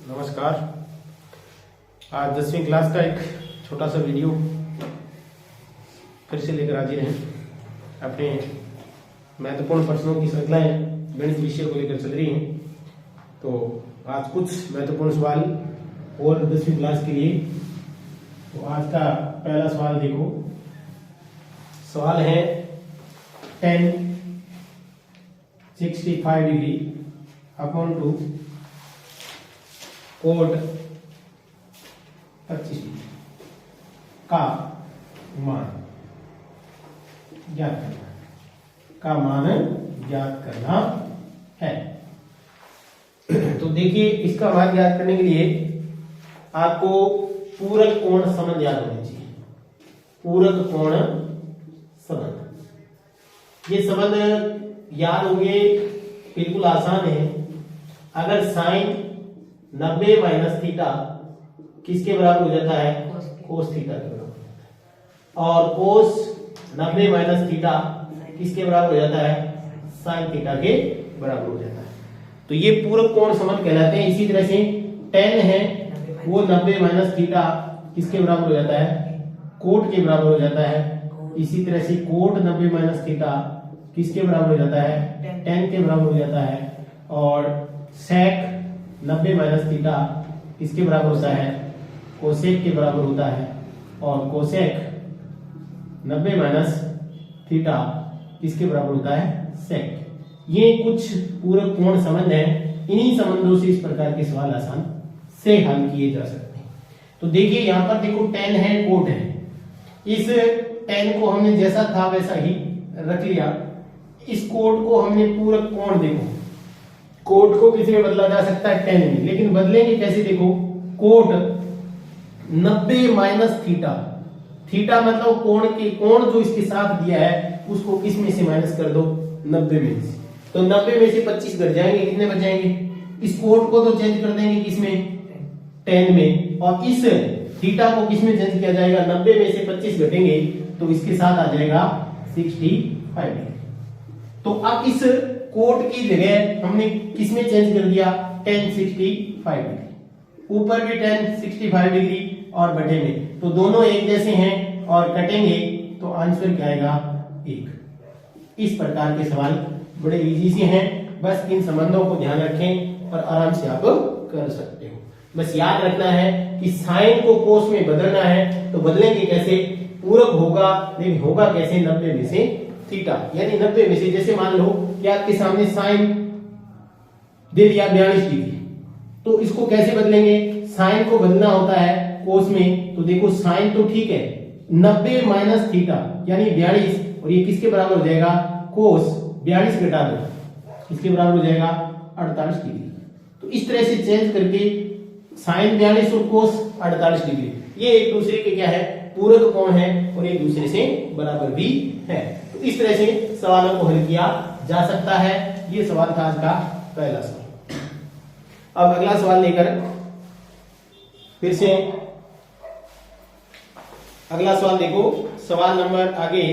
नमस्कार। आज 10वीं क्लास का एक छोटा सा वीडियो फिर से लेकर हाजिर हैं। अपने महत्वपूर्ण प्रश्नों की श्रृंखलाएं गणित विषय को लेकर चल रही हैं। तो आज कुछ महत्वपूर्ण सवाल और 10वीं क्लास के लिए। तो आज का पहला सवाल देखो। सवाल है tan 65 degree upon two cot 25 का मान ज्ञात करना है। तो देखिए, इसका मान ज्ञात करने के लिए आपको पूरक कोण संबंध याद होने चाहिए। पूरक कोण संबंध, ये संबंध याद होंगे, बिल्कुल आसान है। अगर साइन 90 माइनस थीटा किसके बराबर हो जाता है? कोस थीटा के बराबर हो जाता है। और कोस 90 माइनस थीटा किसके बराबर हो जाता है? साइन थीटा के बराबर हो जाता है। तो ये पूरक कोण संबंध कहलाते हैं। इसी तरह से tan है वो 90 माइनस थीटा किसके बराबर हो जाता है? कोट के बराबर हो जाता है। इसी तरह से कोट 90 माइनस थीटा किसके बराबर हो जाता है? tan के बराबर हो जाता है। और sec 90 माइनस थीटा किसके बराबर होता है? कोसेक के बराबर होता है। और कोसेक 90 माइनस थीटा किसके बराबर होता है? सेक। ये कुछ पूरक कोण संबंध हैं। इन्हीं संबंधों से इस प्रकार के सवाल आसान से हल किए जा सकते हैं। तो देखिए, यहां पर देखो tan है, कोट है। इस tan को हमने जैसा था वैसा ही रख लिया। इस कोट को हमने पूरक कोण, देखो कोट को किसी में बदला जा सकता है tan में, लेकिन बदलेंगे कैसे? देखो, कोट 90 माइनस थीटा, थीटा मतलब कोण जो इसके साथ दिया है उसको किस में से माइनस कर दो? 90 में से। तो 90 में से 25 घट जाएंगे, कितने बच जाएंगे? इस कोट को तो चेंज कर देंगे किसमें? tan में। और इस थीटा को किस में चेंज किया जाएगा? 90 में से 25 घटेंगे तो इसके साथ आ जाएगा 65 डिग्री। तो अब इस कोट की जगह हमने किसमें चेंज कर दिया? tan 65 degree. ऊपर भी tan 65 डिग्री और बटे में, तो दोनों एक जैसे हैं और कटेंगे तो आंसर क्या आएगा? 1। इस प्रकार के सवाल बड़े इजी से हैं। बस इन संबंधों को ध्यान रखें और आराम से आप कर सकते हो। बस याद रखना है कि साइन को कोस में बदलना है। तो बदलेंगे कैसे? पूरक होगा, लेकिन होगा कैसे? 90 में से थीटा, यानी 90 में से, जैसे मान लो कि आपके सामने साइन दे दिया 42 डिग्री, तो इसको कैसे बदलेंगे? साइन को बदलना होता है कोस में। तो देखो, साइन तो ठीक है, 90 माइनस थीटा यानी 42, और ये किसके बराबर हो जाएगा? कोस 42 घटा दो, किसके बराबर हो जाएगा? 48 डिग्री। तो इस तरह से चेंज करके साइन 42 और कोस 48 डिग्री, ये एक दूसरे के क्या है? पूरक कोण है और एक दूसरे से बराबर भी है। तो इस तरह से सवालों को हल किया जा सकता है। ये सवाल था आज का पहला सवाल। अब अगला सवाल लेकर फिर से अगला सवाल देखो। सवाल नंबर आगे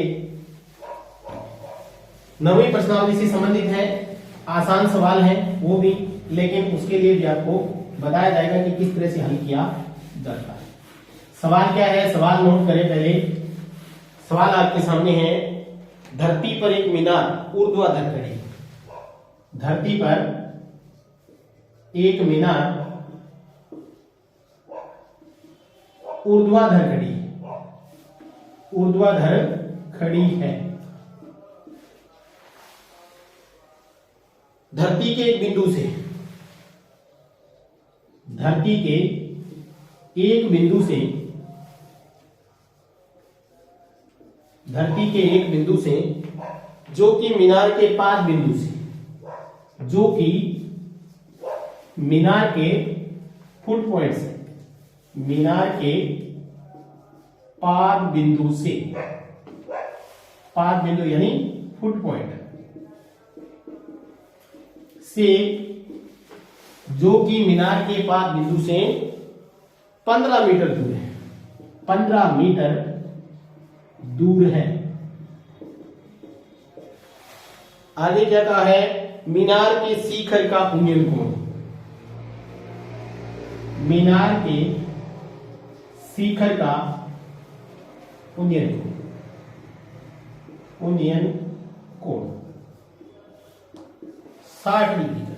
9वीं प्रश्नावली से संबंधित है। आसान सवाल है वो भी, लेकिन उसके लिए भी आपको बताया जाएगा कि किस तरह से हल किया जाता है। सवाल क्या है? सवाल नोट करें पहले। सवाल आपके सामने है, धरती पर एक मीनार ऊर्ध्वाधर खड़ी। धरती पर एक मीनार ऊर्ध्वाधर खड़ी है। धरती के एक बिंदु से, धरती के एक बिंदु से, धरती के एक बिंदु से, जो कि मीनार के 5 बिंदु से, जो कि मीनार के फुट पॉइंट से, मीनार के 5 बिंदु से, 5 बिंदु यानी फुट पॉइंट से, जो कि मीनार के 5 बिंदु से 15 मीटर दूर है। 15 मीटर दूर है। आगे क्या कहा है? मीनार के शिखर का उन्मील कोण, मीनार के शिखर का उन्नयन कोण 60 डिग्री का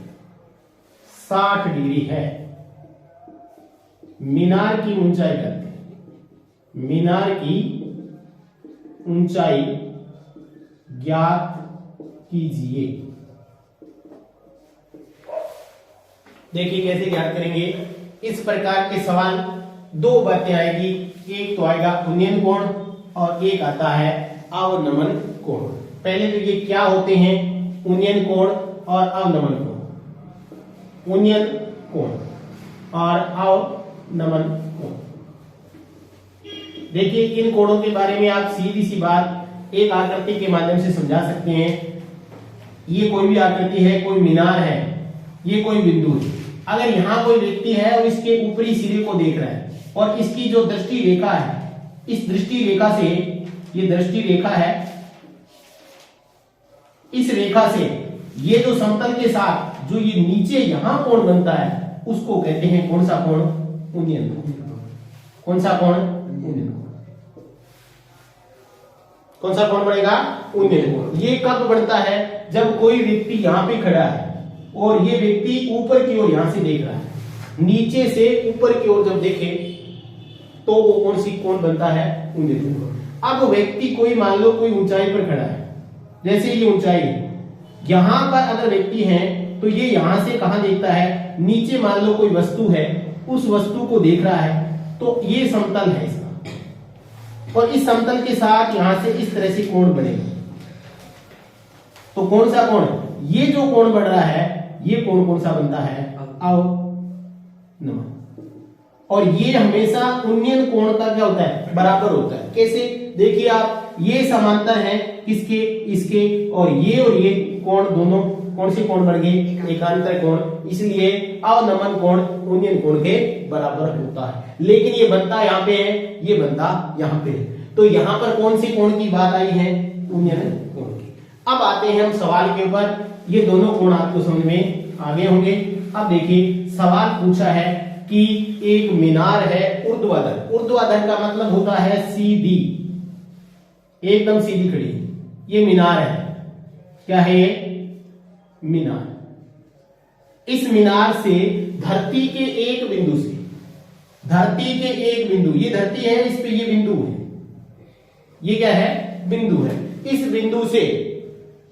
60 डिग्री है। मीनार की ऊंचाई करते हैं, मीनार की ऊंचाई ज्ञात कीजिए। देखिए कैसे ज्ञात करेंगे। इस प्रकार के सवाल दो बातें आएगी, एक तो आएगा उन्नयन कोण और एक आता है अवनमन कोण। पहले तो ये क्या होते हैं, उन्नयन कोण और अवनमन कोण। उन्नयन कोण और अवनमन कोण, देखिए इन कोणों के बारे में आप सीधी सी बात एक आकृति के माध्यम से समझा सकते हैं। ये कोई भी आकृति है, कोई मीनार है, ये कोई बिंदु है। अगर यहां कोई व्यक्ति है और इसके ऊपरी सिरे को देख रहा है और इसकी जो दृष्टि रेखा है, इस दृष्टि रेखा से, ये दृष्टि रेखा है, इस रेखा से ये जो समतल के साथ जो ये नीचे यहां कोण बनता है उसको कहते हैं कौन सा कोण, उन्नयन कोण। कौन सा कोण, उन्नयन कोण। कौन सा कोण बनेगा, उन्नयन कोण। ये कब बनता है, जब कोई व्यक्ति यहां पे खड़ा है और ये व्यक्ति ऊपर की ओर यहां से देख रहा है, नीचे से ऊपर की ओर जब देखे तो वो कौन सी कोण बनता है, उन्नयन कोण। अब व्यक्ति कोई मान लो कोई ऊंचाई पर खड़ा है, जैसे ये ऊंचाई है, यहां पर अगर व्यक्ति है तो ये यहां से कहां देखता है, नीचे मान लो कोई वस्तु है, उस वस्तु को देख रहा है, तो ये समतल है इसका, और इस समतल के साथ यहां से इस तरह से कोण बनेगा। तो कौन सा कोण, ये जो कोण बढ़ रहा है, ये कोण कौन सा बनता है, अवनमन। और ये हमेशा उन्नयन कोण का क्या होता है, बराबर होता है। कैसे, देखिए आप, ये समांतर है किसके, इसके, और ये कोण दोनों कौन से कोण बढ़ गए, एकांतर कोण। इसलिए अवनमन कोण उन्नयन कोण के बराबर होता है। लेकिन ये बनता यहाँ पे है, ये बनता यहाँ पे है। तो यहाँ पर कौन से कोण की बात आई है, उन्नयन कोण की। अब आते हैं हम सवाल के ऊपर। ये दोनों कोण आपको समझ में आ गए होंगे। अब देखिए सवाल पूछा है कि एक मीनार है ऊर्ध्वाधर। ऊर्ध्वाधर का मतलब होता है सीधी, एकदम सीधी खड़ी। ये मीनार है, क्या है ये, मीनार। इस मीनार से धरती के एक बिंदु से, धरती के एक बिंदु, ये धरती है, इस पे ये बिंदु है, ये क्या है, बिंदु है। इस बिंदु से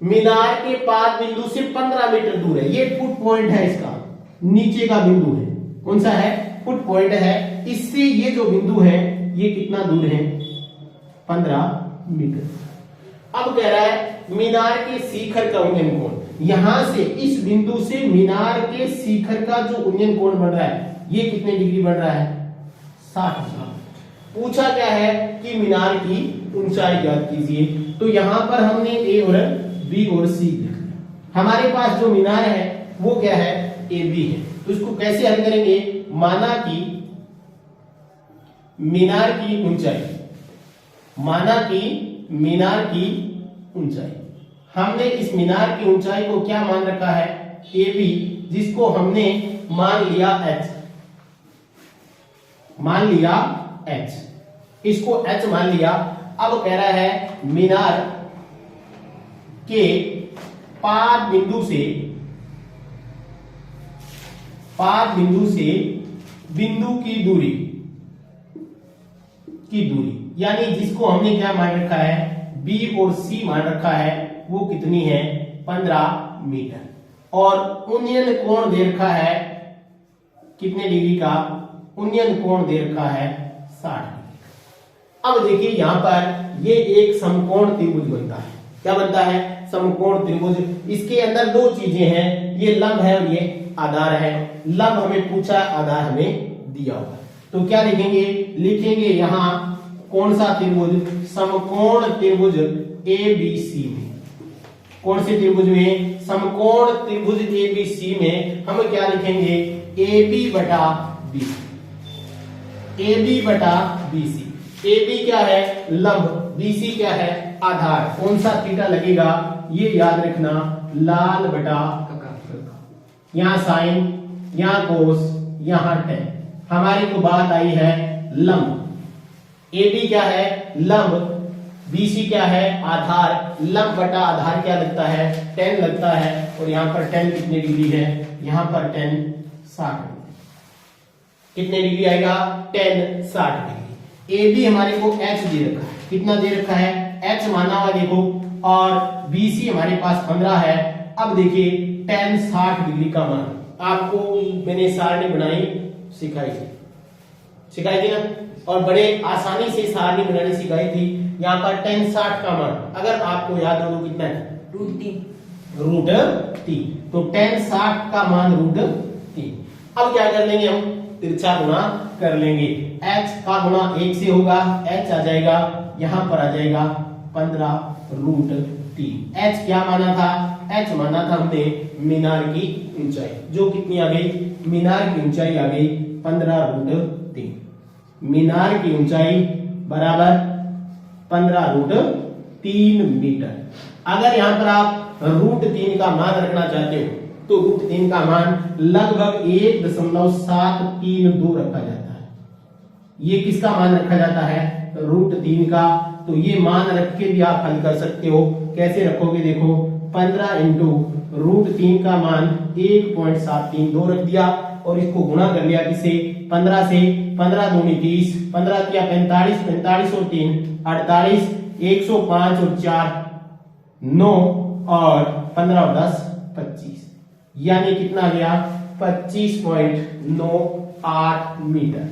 मीनार के पाद बिंदु से 15 मीटर दूर है। ये फुट पॉइंट है, इसका नीचे का बिंदु है। कौन सा है, फुट पॉइंट है। इससे ये जो बिंदु है ये कितना दूर है, 15 मीटर। अब कह रहा है मीनार के शिखर का उन्नयन कोण, यहां से इस बिंदु से मीनार के शिखर का जो उन्नयन कोण बन रहा है ये कितने डिग्री बन रहा है, 60 डिग्री। पूछा क्या है कि मीनार की ऊंचाई ज्ञात कीजिए। तो यहां पर हमने ए और बी और सी लिख दिया। हमारे पास जो मीनार है वो क्या है, ए बी है। तो इसको कैसे हल करेंगे, माना कि मीनार की ऊंचाई, माना कि मीनार की ऊंचाई, हमने इस मीनार की ऊंचाई को क्या मान रखा है, ए बी, जिसको हमने मान लिया h, मान लिया h, इसको h मान लिया। अब कह रहा है मीनार के पाद बिंदु से, पाद बिंदु से बिंदु की दूरी, यानी जिसको हमने क्या मान रखा है, बी और सी मान रखा है, वो कितनी है, 15 मीटर। और उन्नयन कोण दे रखा है कितने डिग्री का, उन्नयन कोण दे रखा है 60 डिग्री। अब देखिए यहां पर ये एक समकोण त्रिभुज बनता है। क्या बनता है, समकोण त्रिभुज। इसके अंदर दो चीजें हैं, ये लंब है और ये आधार है। लंब हमें पूछा, आधार हमें दिया हुआ। तो क्या लिखेंगे, लिखेंगे यहां कौन सा त्रिभुज, समकोण त्रिभुज एबीसी में। कौन से त्रिभुज में, समकोण त्रिभुज एबीसी में हम क्या लिखेंगे, AB बटा BC, AB बटा BC। AB क्या है, लंब, BC क्या है, आधार। कौन सा थीटा लगेगा, ये याद रखना, लाल बटा, यहां साइन, यहां कोस, यहां टेन। हमारी तो बात आई है लंब। AB क्या है? लंब। BC क्या है? आधार। लंब बटा आधार क्या लगता है? 10 लगता है। और यहाँ पर 10 कितने डिग्री है? यहाँ पर 10 60 डिग्री। कितने डिग्री आएगा? 10 60 डिग्री। AB हमारे को H दे रखा है। कितना दे रखा है? H माना हुआ देखो, और BC हमारे पास 15 है। अब देखिए 10 60 डिग्री का मान आपको मैंने सारणी बनाई सिखाई थी ना, और बड़े आसानी से सारणी बनानी सिखाई थी। यहाँ पर 10 60 का मान अगर आपको याद हो तो कितना है? रूट 3। तो 10 60 का मान रूट 3। अब क्या कर लेंगे हम? तिरछा गुणा कर लेंगे। H का गुणा 1 से होगा, H आ जाएगा, यहाँ पर आ जाएगा 15 रूट 3। H क्या माना था? H माना था हमने मीनार की ऊंचाई, जो कितनी आ गई? मीनार की ऊंचाई आ गई 15 रूट 3। मीनार की ऊंचाई बराबर 15 रूट 3 मीटर। अगर यहां पर आप रूट 3 का मान रखना चाहते हो तो रूट 3 का मान लगभग 1.732 रखा जाता है। ये किसका मान रखा जाता है? रूट 3 का। तो ये मान रख के भी आप हल कर सकते हो। कैसे रखोगे? देखो 15 इंटू रूट 3 का मान 1.732 रख दिया, और इसको गुणा कर लिया किसे? 15 से। 15 दूनी 30, 15 किया 45, 45 और 3 48, 105 और 4 9, और 15 और 10 25, यानी कितना गया? 25.98 मीटर।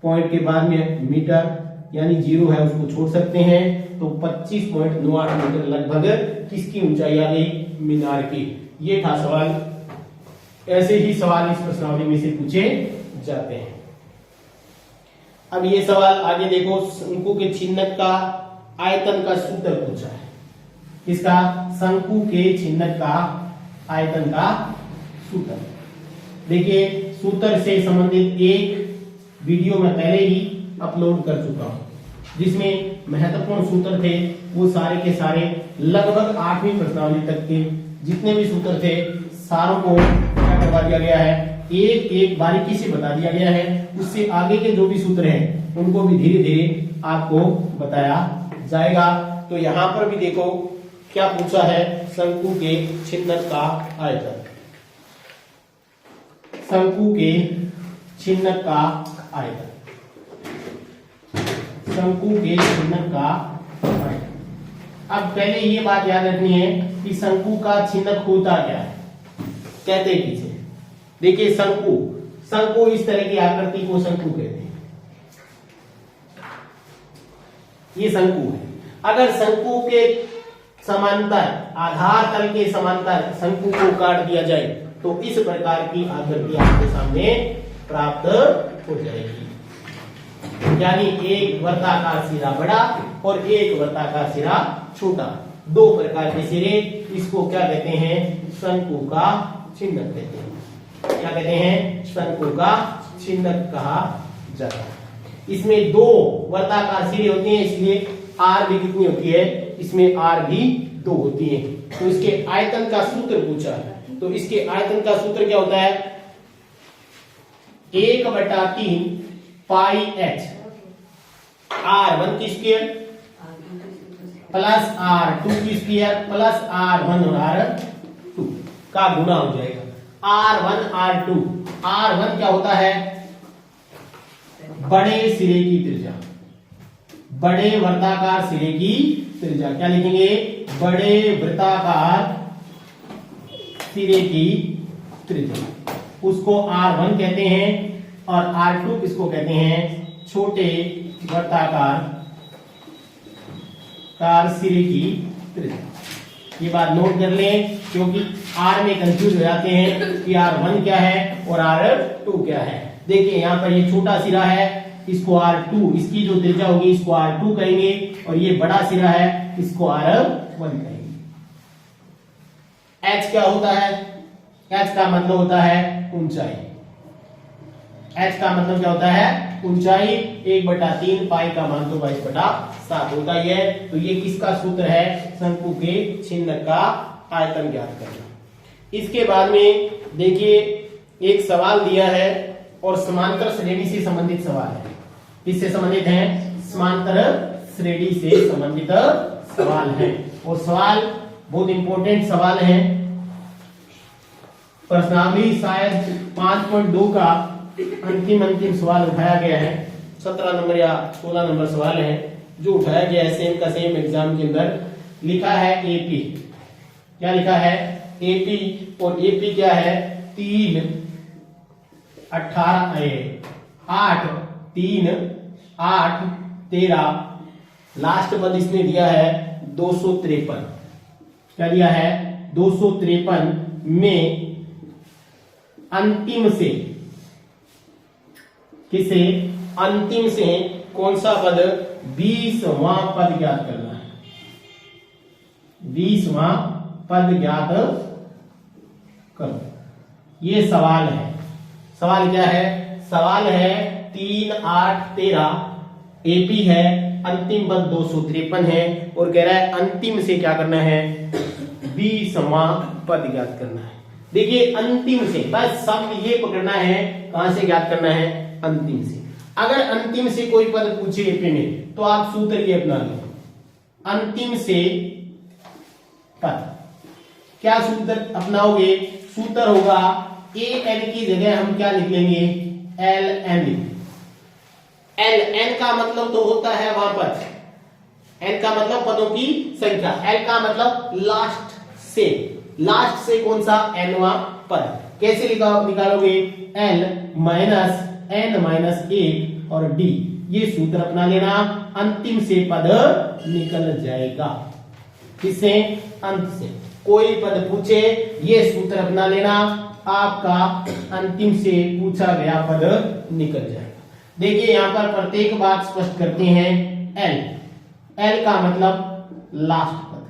पॉइंट के बाद में मीटर यानी 0 है, उसको छोड़ सकते हैं। तो 25.98 मीटर लगभग किसकी ऊंचाई आ गई? मीनार की। ये था सवाल। ऐसे ही सवाल इस प्रश्नावली में से पूछे जाते हैं। अब ये सवाल आगे देखो, शंकु के छिन्नक का आयतन का सूत्र पूछा है। किसका? शंकु के छिन्नक का आयतन का सूत्र। देखिए सूत्र से संबंधित एक वीडियो में पहले ही अपलोड कर चुका हूं, जिसमें महत्वपूर्ण सूत्र थे वो सारे के सारे लगभग 8वीं प्रश्नावली तक के जितने भी सूत्र थे सारों को क्या करवा दिया गया है? एक एक बारीकी से बता दिया गया है। उससे आगे के जो भी सूत्र हैं उनको भी धीरे धीरे आपको बताया जाएगा। तो यहाँ पर भी देखो क्या पूछा है? शंकु के छिन्नक का आयतन। शंकु के छिन्नक का आयतन। शंकु के छिन्नक का आयतन। अब पहले ये बात याद रखनी है कि शंकु का छिन्नक होता क्या है, कहते हैं किसे? देखिए शंकु इस तरह की आकृति को शंकु कहते हैं। ये शंकु है। अगर शंकु के समांतर, आधार तल के समांतर शंकु को काट दिया जाए तो इस प्रकार की आकृति आपके सामने प्राप्त हो जाएगी। यानी एक वर्ताकार सिरा बड़ा और एक वर्ताकार सिरा छोटा, दो प्रकार के सिरे। इसको क्या कहते हैं? शंकु का छिन्नक कहते हैं। क्या कहते हैं? शंकु का छिन्नक कहा जाता है। इसमें दो वर्ताकार सिरे होते हैं, इसलिए आर भी कितनी होती है? इसमें आर भी 2 होती है। तो इसके आयतन का सूत्र पूछा है, तो इसके आयतन का सूत्र क्या होता है? 1/3 पाई एच R1 की स्क्वायर प्लस R2 की स्क्वायर प्लस R1 और R2 का गुना हो जाएगा। R1 R2, R1 क्या होता है? बड़े सिरे की त्रिज्या, बड़े वर्ताकार सिरे की त्रिज्या। क्या लिखेंगे? बड़े वृत्ताकार सिरे की त्रिज्या, उसको R1 कहते हैं। और R2 किसको कहते हैं? छोटे वर्ताकार सिरे की त्रिज्या। ये बात नोट कर लें, क्योंकि R में कंफ्यूज हो जाते हैं कि R1 क्या है और R2 क्या है। देखिए यहाँ पर ये छोटा सिरा है, इसको R2, इसकी जो त्रिज्या होगी इसको R2 कहेंगे, और ये बड़ा सिरा है इसको R1 कहेंगे। H क्या होता है? H का मतलब होता है ऊंचाई। H का मतलब क्या होता है? ऊंचाई। 1/3 पाई का मान तो 22/7 होता ही है। तो ये किसका सूत्र है? शंकु के छिन्नक का आयतन ज्ञात करना। इसके बाद में देखिए एक सवाल दिया है और समांतर श्रेणी से संबंधित सवाल है। किससे संबंधित है? समांतर श्रेणी से संबंधित सवाल है। और सवाल बहुत इंपॉर्टेंट सवाल है। प्रश्नावली शायद 5.2 का अंतिम सवाल उठाया गया है। 17 नंबर या 16 नंबर सवाल है जो उठाया गया है सेम का सेम एग्जाम के अंदर। लिखा है एपी। क्या लिखा है? एपी। और एपी क्या है? 3 18 8 3 8 13। लास्ट पद इसने दिया है 253। क्या दिया है? 253 में अंतिम से, किसे? अंतिम से कौन सा पद? 20वां पद ज्ञात करना है। 20वां पद ज्ञात करो। ये सवाल है। सवाल क्या है? सवाल है 3 8 13 एपी है, अंतिम पद 253 है और कह रहा है अंतिम से क्या करना है? 20वां पद ज्ञात करना है। देखिए अंतिम से, बस सब ये पकड़ना है। कहां से ज्ञात करना है? अंतिम से। अगर अंतिम से कोई पद पूछे एपी में तो आप सूत्र ये अपना लो, अंतिम से पद। क्या सूत्र अपनाओगे? सूत्र होगा ए एन की जगह हम क्या लिख लेंगे? L N. एल एन का मतलब तो होता है वहां पद, एन का मतलब पदों की संख्या, एल का मतलब लास्ट से। लास्ट से कौन सा? एनवा पद। कैसे निकालोगे? एल माइनस एन माइनस 1 और डी। ये सूत्र अपना लेना, अंतिम से पद निकल जाएगा। किससे? अंत से। कोई पद पूछे ये सूत्र अपना लेना, आपका अंतिम से पूछा गया पद निकल जाएगा। देखिए यहां पर प्रत्येक बात स्पष्ट करते हैं। एल, एल का मतलब लास्ट पद।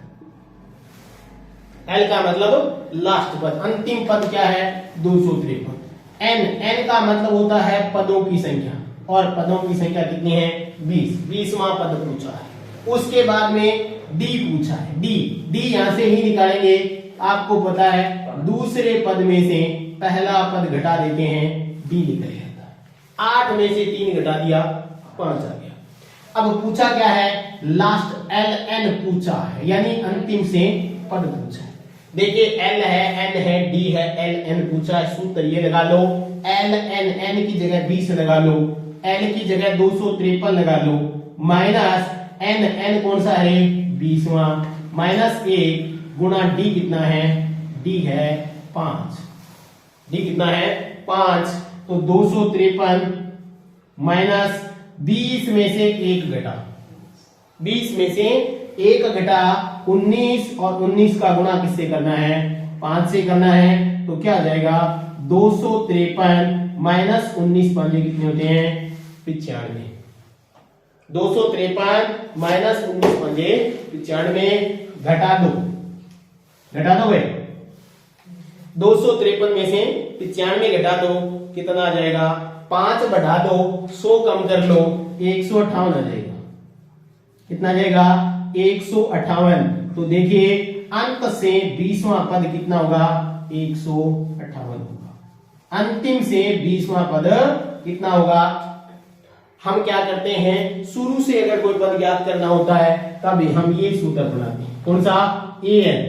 एल का मतलब लास्ट पद। अंतिम पद क्या है? 253। एन, एन का मतलब होता है पदों की संख्या, और पदों की संख्या कितनी है? 20। 20वां पद पूछा है। उसके बाद में डी पूछा है। डी, डी यहां से ही निकालेंगे। आपको पता है दूसरे पद में से पहला पद घटा देते हैं, डी निकल जाता है। 8 में से 3 घटा दिया, 5 आ गया। अब पूछा क्या है? लास्ट एल एन पूछा है, यानी अंतिम से पद पूछा है। देखिए एल है, एन है, डी है, एल एन पूछा है। सूत्र ये लगा लो, एल एन, एन की जगह 20 लगा लो, एल की जगह 253 लगा लो, माइनस एन, एन कौन सा है? 20वां, माइनस 1 गुणा डी कितना है? डी है 5। डी कितना है? 5। तो 253 माइनस 20 में से 1 घटा, 20 में से 1 घटा 19, और 19 का गुणा किससे करना है? 5 से करना है। तो क्या आ जाएगा? 253 माइनस 19 पांचे कितने होते हैं? 95। 253 माइनस 19 पांचे 95, घटा दो। घटा दो भाई, 253 में से 95 घटा दो, कितना आ जाएगा? 5 बढ़ा दो, 100 कम कर लो, 158 आ जाएगा। कितना आ जाएगा? 158। तो देखिए अंत से 20वां पद कितना होगा? 158 होगा। अंतिम से 20वां पद कितना होगा? हम क्या करते हैं, शुरू से अगर कोई पद ज्ञात करना होता है तब हम ये सूत्र बनाते हैं। कौन सा? A N,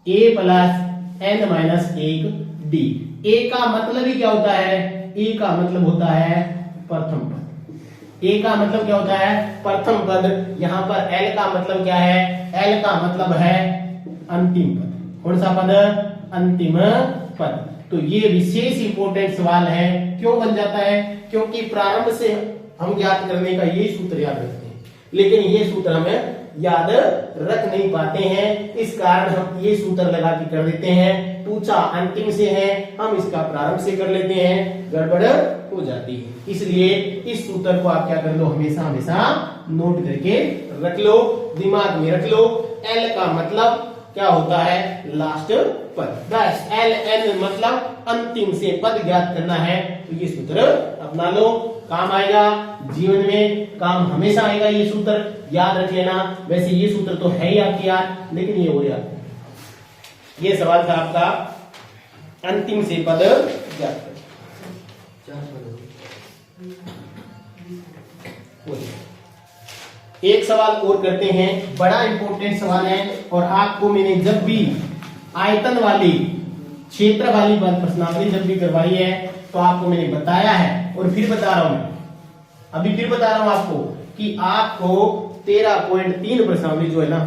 A plus N minus 1 D. ए का मतलब ही क्या होता है? ए का मतलब होता है प्रथम पद। ए का मतलब क्या होता है? प्रथम पद। यहां पर एल का मतलब क्या है? एल का मतलब है अंतिम पद। कौन सा पद? अंतिम पद। तो ये विशेष इंपॉर्टेंट सवाल है। क्यों बन जाता है? क्योंकि प्रारंभ से हम ज्ञात करने का ये सूत्र याद रखते हैं, लेकिन ये सूत्र हमें याद रख नहीं पाते हैं। इस कारण हम ये सूत्र लगा के कर देते हैं। पूछा अंतिम से है, हम इसका प्रारंभ से कर लेते हैं, गड़बड़ हो जाती है। इसलिए इस सूत्र को आप क्या कर लो, हमेशा हमेशा नोट करके रख लो, दिमाग में रख लो। एल का मतलब क्या होता है? लास्ट पद। बस एल एन मतलब अंतिम से पद ज्ञात करना है। तो ये सूत्र अपना लो, काम आएगा जीवन में, काम हमेशा आएगा। ये सूत्र याद रख लेना। वैसे ये सूत्र तो है ही आपके याद, लेकिन ये और याद। ये सवाल था आपका अंतिम से पद ज्ञात करना। एक सवाल और करते हैं, बड़ा इंपॉर्टेंट सवाल है और आपको मैंने जब भी आयतन वाली क्षेत्र वाली प्रश्नावली जब भी करवाई है तो आपको मैंने बताया है और फिर बता रहा हूं मैं, अभी फिर बता रहा हूं आपको कि आपको 13.3 प्रश्नावली जो है ना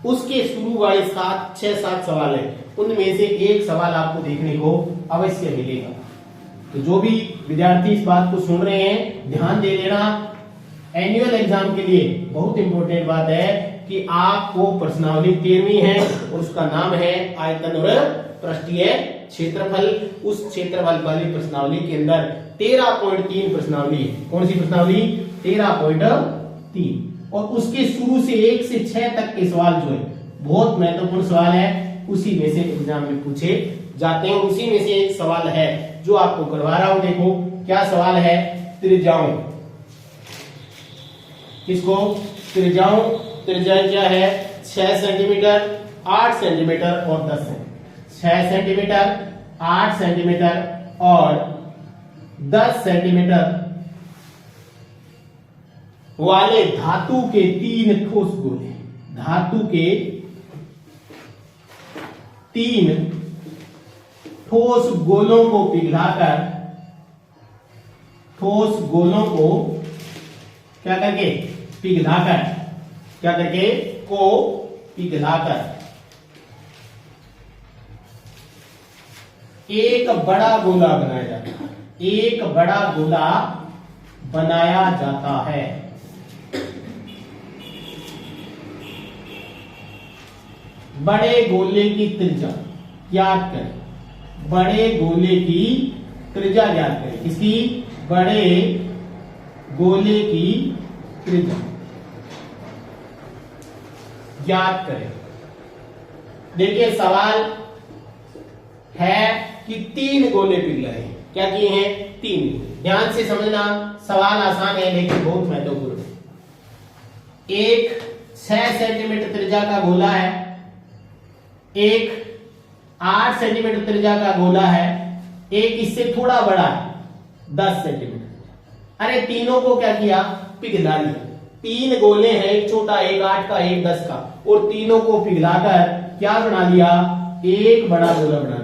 उसके शुरू वाले 6-7 सवाल है, उनमें से एक सवाल आपको देखने को अवश्य मिलेगा। तो जो भी विद्यार्थी इस बात को सुन रहे हैं ध्यान दे लेना, एनुअल एग्जाम के लिए बहुत इंपॉर्टेंट बात है कि आपको प्रश्नावली 13वीं है और उसका नाम है आयतन और पृष्ठीय क्षेत्रफल। उस क्षेत्रफल वाली प्रश्नावली के अंदर 13.3 प्रश्नावली है। कौन सी प्रश्नावली? 13.3। और उसके शुरू से 1 से 6 तक के सवाल जो है बहुत महत्वपूर्ण सवाल है, उसी में से एग्जाम में पूछे जाते हैं। उसी में से एक सवाल है जो आपको करवा रहा हूं। देखो क्या सवाल है, त्रिज्याओं, किसको? त्रिज्याओं। त्रिज्या क्या है? 6 सेंटीमीटर, 8 सेंटीमीटर और 10 सेंटीमीटर। 6 सेंटीमीटर, 8 सेंटीमीटर और 10 सेंटीमीटर वाले धातु के 3 ठोस गोले, धातु के 3 ठोस गोलों को पिघलाकर, ठोस गोलों को क्या करके? पिघलाकर, क्या करके? को पिघलाकर एक बड़ा गोला बनाया जाता है। एक बड़ा गोला बनाया जाता है। बड़े गोले की त्रिज्या ज्ञात करें। बड़े गोले की त्रिज्या ज्ञात करें। किसकी? बड़े गोले की त्रिज्या ज्ञात करें। देखिए सवाल है कि 3 गोले पिघले हैं। क्या किए हैं? 3। ध्यान से समझना, सवाल आसान है लेकिन बहुत महत्वपूर्ण है। एक 6 सेंटीमीटर त्रिज्या का गोला है, एक 8 सेंटीमीटर त्रिज्या का गोला है, एक इससे थोड़ा बड़ा है 10 सेंटीमीटर। अरे तीनों को क्या किया? पिघला लिया। 3 गोले हैं, एक छोटा, एक 8 का, एक 10 का, और तीनों को पिघलाकर क्या बना लिया? एक बड़ा गोला बना दिया।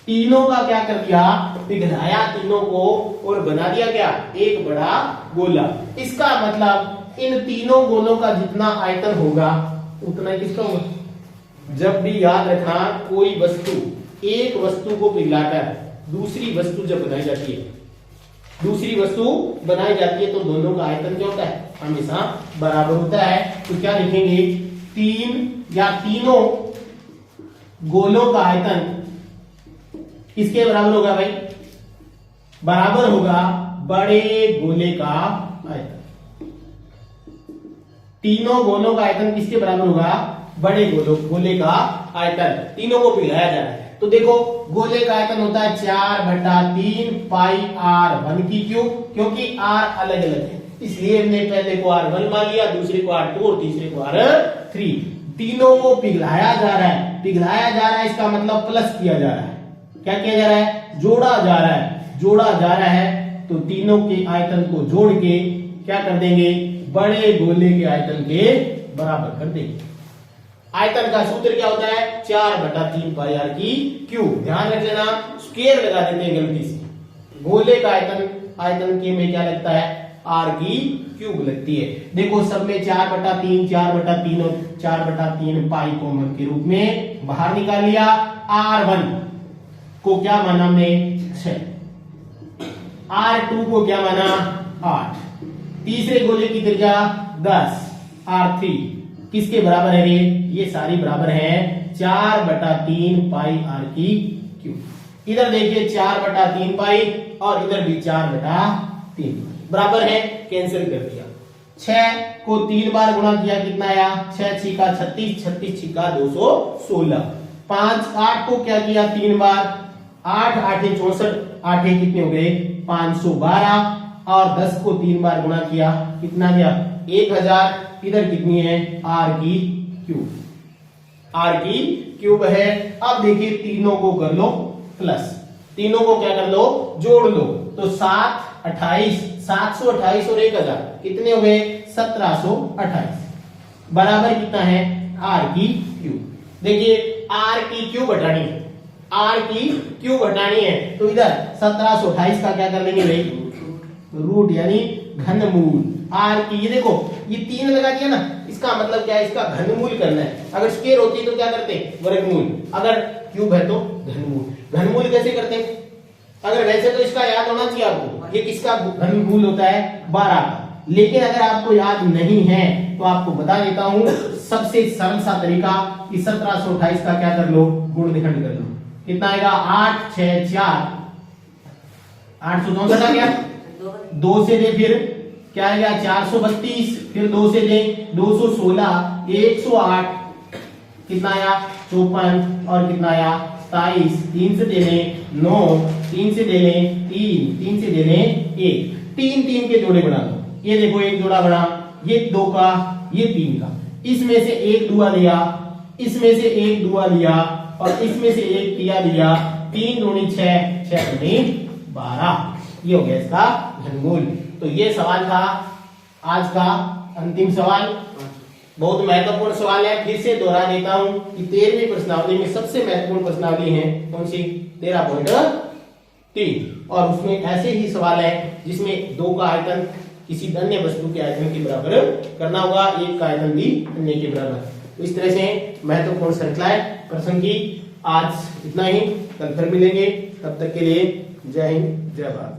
तीनों का क्या कर दिया? पिघलाया तीनों को और बना दिया क्या? एक बड़ा गोला। इसका मतलब इन तीनों गोलों का जितना आयतन होगा उतना किसका होगा? जब भी याद रखना, कोई वस्तु, एक वस्तु को पिघलाकर दूसरी वस्तु जब बनाई जाती है, दूसरी वस्तु बनाई जाती है तो दोनों का आयतन क्या होता है? हमेशा बराबर होता है। तो क्या लिखेंगे? 3 या तीनों गोलों का आयतन किसके बराबर होगा भाई? बराबर होगा बड़े गोले का आयतन। तीनों गोलों का आयतन किसके बराबर होगा? बड़े गोले का आयतन। तीनों को पिघलाया जा रहा है तो देखो गोले का आयतन होता है 4/3 पाई r1 की क्यूब, क्योंकि r अलग अलग है इसलिए हमने पहले को r1 मान लिया, दूसरे को r2 और तीसरे को r3। तीनों को पिघलाया जा रहा है। पिघलाया जा रहा है इसका मतलब प्लस किया जा रहा है। क्या किया जा रहा है? जोड़ा जा रहा है। जोड़ा जा रहा है तो तीनों के आयतन को जोड़ के क्या कर देंगे? बड़े गोले के आयतन के बराबर कर देंगे। आयतन का सूत्र क्या होता है? 4/3 पाई r की क्यूब। ध्यान रख लेना, स्क्वायर लगा देते हैं गलती से। गोले का आयतन के में क्या लगता है? r की क्यूब लगती है। देखो सब में 4/3 4/3 और 4/3 पाई कॉमन के रूप में बाहर निकाल लिया। r1 को क्या माना हमने? 6। r2 को क्या माना? 8। तीसरे गोले की त्रिज्या 10। r3 किसके बराबर है? ये सारी बराबर है 4/3 पाई r की क्यूब। इधर देखिए 4/3 पाई और इधर भी 4/3 बराबर है, कैंसिल कर दिया। 6 को 3 बार गुणा किया, कितना आया? 6 छिका 36, 36 छिका 216। 5 8 को क्या किया? 3 बार, 8 8 64, 8 कितने हो गए? 512। और 10 को 3 बार गुणा किया, कितना गया? 1000। इधर कितनी है? r की क्यूब। r की क्यूब है। अब देखिए तीनों को कर लो प्लस, तीनों को क्या कर लो? जोड़ लो। तो 728 और 1000 कितने हो गए? 1728 बराबर कितना है? आर की क्यूब। देखिए आर की क्यूब घटानी है, आर की क्यूब घटानी है, तो इधर 1728 का क्या कर लेंगे भाई? रूट यानी घनमूल। आर की ये देखो ये 3 लगा दिया ना, इसका मतलब क्या है? इसका घनमूल करना है। अगर स्क्वायर होती तो क्या करते? वर्गमूल। अगर क्यूब है तो घनमूल। घनमूल कैसे करते हैं? अगर वैसे तो इसका याद होना चाहिए आपको, ये किसका घनमूल होता है? 12 का। लेकिन अगर आपको याद नहीं है तो आपको बता देता हूं, सबसे सरल सा तरीका कि 1728 का क्या कर लो? गुणनखंड कर लो। कितना आएगा? 8 6 4 864 आ गया, 2 से दे फिर क्या आएगा? 432, फिर 2 से दे 216, 108 कितना आया? 54 और कितना आया? 27, 3 से दे लें 9, 3 से दे लें 3, 3 से दे लें 1, 3 3 के जोड़े बना दो। ये देखो एक जोड़ा बना, ये 2 का, ये 3 का, इसमें से एक दुआ लिया, इसमें से एक दुआ लिया और इसमें से एक तिया लिया। 3 दूनी 6, 6 दूनी 12, ये हो गया इसका घनमूल। तो ये सवाल था आज का अंतिम सवाल, बहुत महत्वपूर्ण सवाल है। फिर से दोहरा देता हूं कि 13वीं प्रश्नावली में सबसे महत्वपूर्ण प्रश्नावली है कौन सी? 13.3 और उसमें ऐसे ही सवाल है जिसमें 2 का आयतन किसी अन्य वस्तु के आयतन के बराबर करना होगा, 1 का आयतन भी अन्य के बराबर। तो इस तरह से महत्वपूर्ण श्रृंखला है प्रश्न की। आज इतना ही, कल फिर मिलेंगे, तब तक के लिए जय हिंद जय भारत।